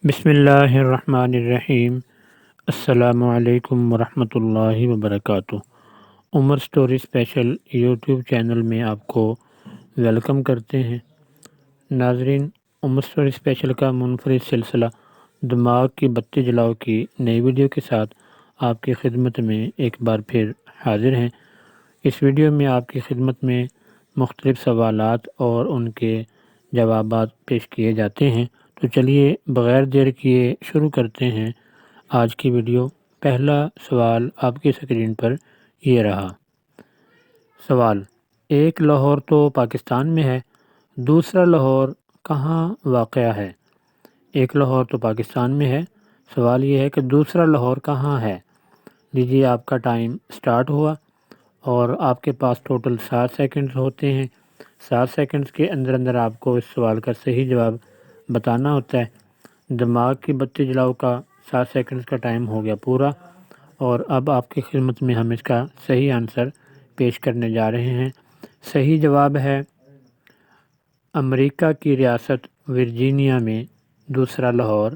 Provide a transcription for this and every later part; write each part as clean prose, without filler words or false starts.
بسم اللہ الرحمن الرحیم۔ السلام علیکم ورحمۃ اللہ وبرکاتہ۔ عمر سٹوری اسپیشل یوٹیوب چینل میں آپ کو ویلکم کرتے ہیں۔ ناظرین، عمر سٹوری اسپیشل کا منفرد سلسلہ دماغ کی بتی جلاؤ کی نئی ویڈیو کے ساتھ آپ کی خدمت میں ایک بار پھر حاضر ہیں۔ اس ویڈیو میں آپ کی خدمت میں مختلف سوالات اور ان کے جوابات پیش کیے جاتے ہیں، تو چلیے بغیر دیر کیے شروع کرتے ہیں آج کی ویڈیو۔ پہلا سوال آپ کی اسکرین پر یہ رہا۔ سوال: ایک لاہور تو پاکستان میں ہے، دوسرا لاہور کہاں واقع ہے؟ ایک لاہور تو پاکستان میں ہے، سوال یہ ہے کہ دوسرا لاہور کہاں ہے؟ لیجیے، آپ کا ٹائم سٹارٹ ہوا اور آپ کے پاس ٹوٹل 7 سیکنڈز ہوتے ہیں۔ 7 سیکنڈز کے اندر آپ کو اس سوال کا صحیح جواب بتانا ہوتا ہے۔ دماغ کی بتی جلاؤ کا 7 سیکنڈز کا ٹائم ہو گیا پورا، اور اب آپ کی خدمت میں ہم اس کا صحیح آنسر پیش کرنے جا رہے ہیں۔ صحیح جواب ہے امریکہ کی ریاست ورجینیا میں دوسرا لاہور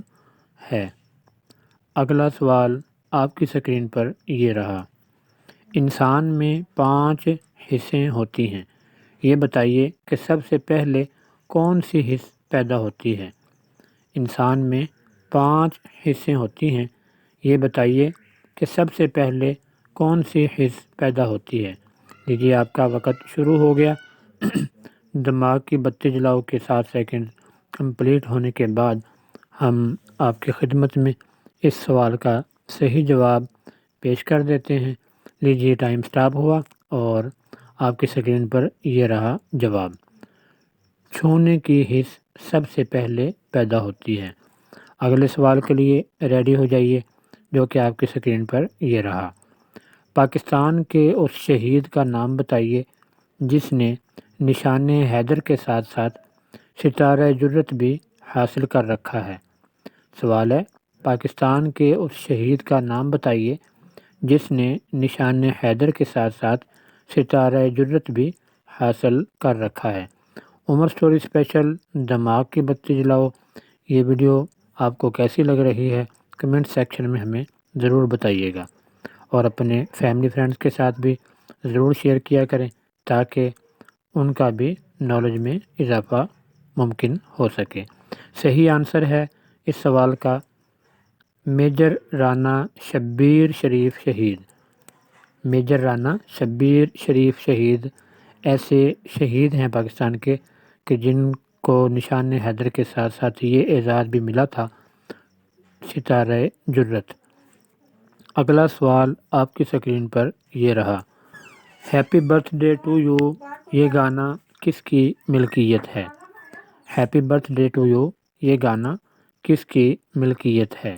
ہے۔ اگلا سوال آپ کی اسکرین پر یہ رہا۔ انسان میں 5 حصیں ہوتی ہیں، یہ بتائیے کہ سب سے پہلے کون سی حص پیدا ہوتی ہے؟ انسان میں 5 حصیں ہوتی ہیں، یہ بتائیے کہ سب سے پہلے کون سی حص پیدا ہوتی ہے؟ لیجیے، آپ کا وقت شروع ہو گیا۔ دماغ کی بتی جلاؤ کے 7 سیکنڈ کمپلیٹ ہونے کے بعد ہم آپ کی خدمت میں اس سوال کا صحیح جواب پیش کر دیتے ہیں۔ لیجیے، ٹائم سٹاپ ہوا اور آپ کی اسکرین پر یہ رہا جواب۔ چھونے کی حص سب سے پہلے پیدا ہوتی ہے۔ اگلے سوال کے لیے ریڈی ہو جائیے، جو کہ آپ کی اسکرین پر یہ رہا۔ پاکستان کے اس شہید کا نام بتائیے جس نے نشان حیدر کے ساتھ ساتھ ستارہ جرت بھی حاصل کر رکھا ہے۔ سوال ہے، پاکستان کے اس شہید کا نام بتائیے جس نے نشان حیدر کے ساتھ ساتھ ستارہ جرت بھی حاصل کر رکھا ہے۔ عمر سٹوری اسپیشل دماغ کی بتی جلاؤ، یہ ویڈیو آپ کو کیسی لگ رہی ہے کمنٹ سیکشن میں ہمیں ضرور بتائیے گا، اور اپنے فیملی فرینڈز کے ساتھ بھی ضرور شیئر کیا کریں تاکہ ان کا بھی نالج میں اضافہ ممکن ہو سکے۔ صحیح آنسر ہے اس سوال کا میجر رانا شبیر شریف شہید۔ میجر رانا شبیر شریف شہید ایسے شہید ہیں پاکستان کے کہ جن کو نشان حیدر کے ساتھ ساتھ یہ اعزاز بھی ملا تھا، ستارہ جرت۔ اگلا سوال آپ کی اسکرین پر یہ رہا۔ Happy birthday to you, یہ گانا کس کی ملکیت ہے؟ Happy birthday to you, یہ گانا کس کی ملکیت ہے؟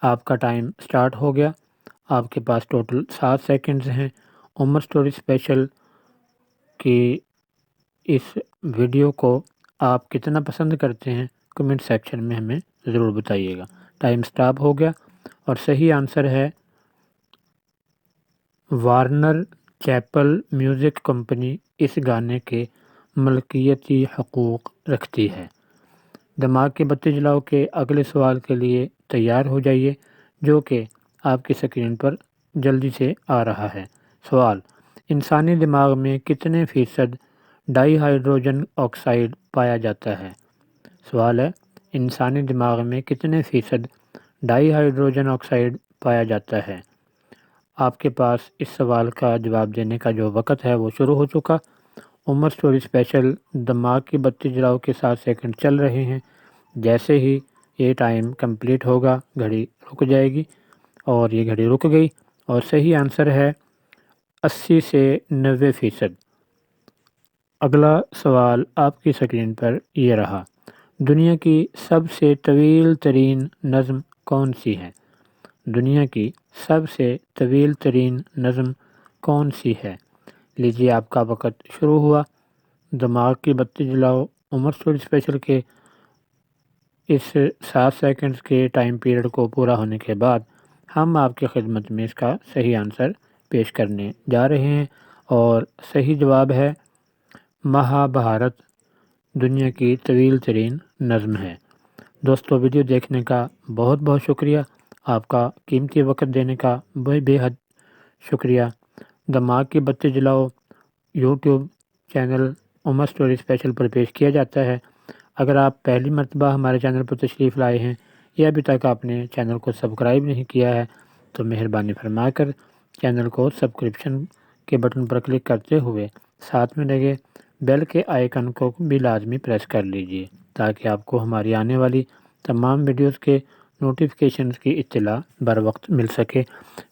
آپ کا ٹائم سٹارٹ ہو گیا، آپ کے پاس ٹوٹل 7 سیکنڈز ہیں۔ عمر سٹوری اسپیشل کی اس ویڈیو کو آپ کتنا پسند کرتے ہیں کمنٹ سیکشن میں ہمیں ضرور بتائیے گا۔ ٹائم سٹاپ ہو گیا، اور صحیح آنسر ہے وارنر چیپل میوزک کمپنی اس گانے کے ملکیتی حقوق رکھتی ہے۔ دماغ کی بتی جلاؤ کے اگلے سوال کے لیے تیار ہو جائیے، جو کہ آپ کی اسکرین پر جلدی سے آ رہا ہے۔ سوال: انسانی دماغ میں کتنے فیصد ڈائی ہائیڈروجن آکسائڈ پایا جاتا ہے؟ سوال ہے، انسانی دماغ میں کتنے فیصد ڈائی ہائیڈروجن آکسائڈ پایا جاتا ہے؟ آپ کے پاس اس سوال کا جواب دینے کا جو وقت ہے وہ شروع ہو چکا۔ عمر سٹوری اسپیشل دماغ کی بتی جلاؤ کے 7 سیکنڈ چل رہے ہیں۔ جیسے ہی یہ ٹائم کمپلیٹ ہوگا گھڑی رک جائے گی، اور یہ گھڑی رک گئی، اور صحیح آنسر ہے 80 سے 90%۔ اگلا سوال آپ کی اسکرین پر یہ رہا۔ دنیا کی سب سے طویل ترین نظم کون سی ہے؟ دنیا کی سب سے طویل ترین نظم کون سی ہے؟ لیجیے، آپ کا وقت شروع ہوا۔ دماغ کی بتی جلاؤ عمر سٹوری اسپیشل کے اس 7 سیکنڈز کے ٹائم پیریڈ کو پورا ہونے کے بعد ہم آپ کی خدمت میں اس کا صحیح آنسر پیش کرنے جا رہے ہیں، اور صحیح جواب ہے مہابھارت دنیا کی طویل ترین نظم ہے۔ دوستو ویڈیو دیکھنے کا بہت بہت شکریہ، آپ کا قیمتی وقت دینے کا بے حد شکریہ۔ دماغ کی بتی جلاؤ یوٹیوب چینل عمر اسٹوری اسپیشل پر پیش کیا جاتا ہے۔ اگر آپ پہلی مرتبہ ہمارے چینل پر تشریف لائے ہیں یا ابھی تک آپ نے چینل کو سبسکرائب نہیں کیا ہے تو مہربانی فرما کر چینل کو سبسکرپشن کے بٹن پر کلک کرتے ہوئے ساتھ میں لگے بیل کے آئیکن کو بھی لازمی پریس کر لیجئے تاکہ آپ کو ہماری آنے والی تمام ویڈیوز کے نوٹیفیکیشنز کی اطلاع بر وقت مل سکے۔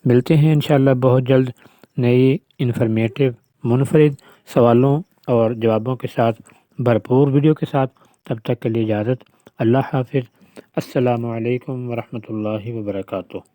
ملتے ہیں انشاءاللہ بہت جلد نئی انفارمیٹیو منفرد سوالوں اور جوابوں کے ساتھ بھرپور ویڈیو کے ساتھ۔ تب تک کے لیے اجازت، اللہ حافظ، السلام علیکم ورحمۃ اللہ وبرکاتہ۔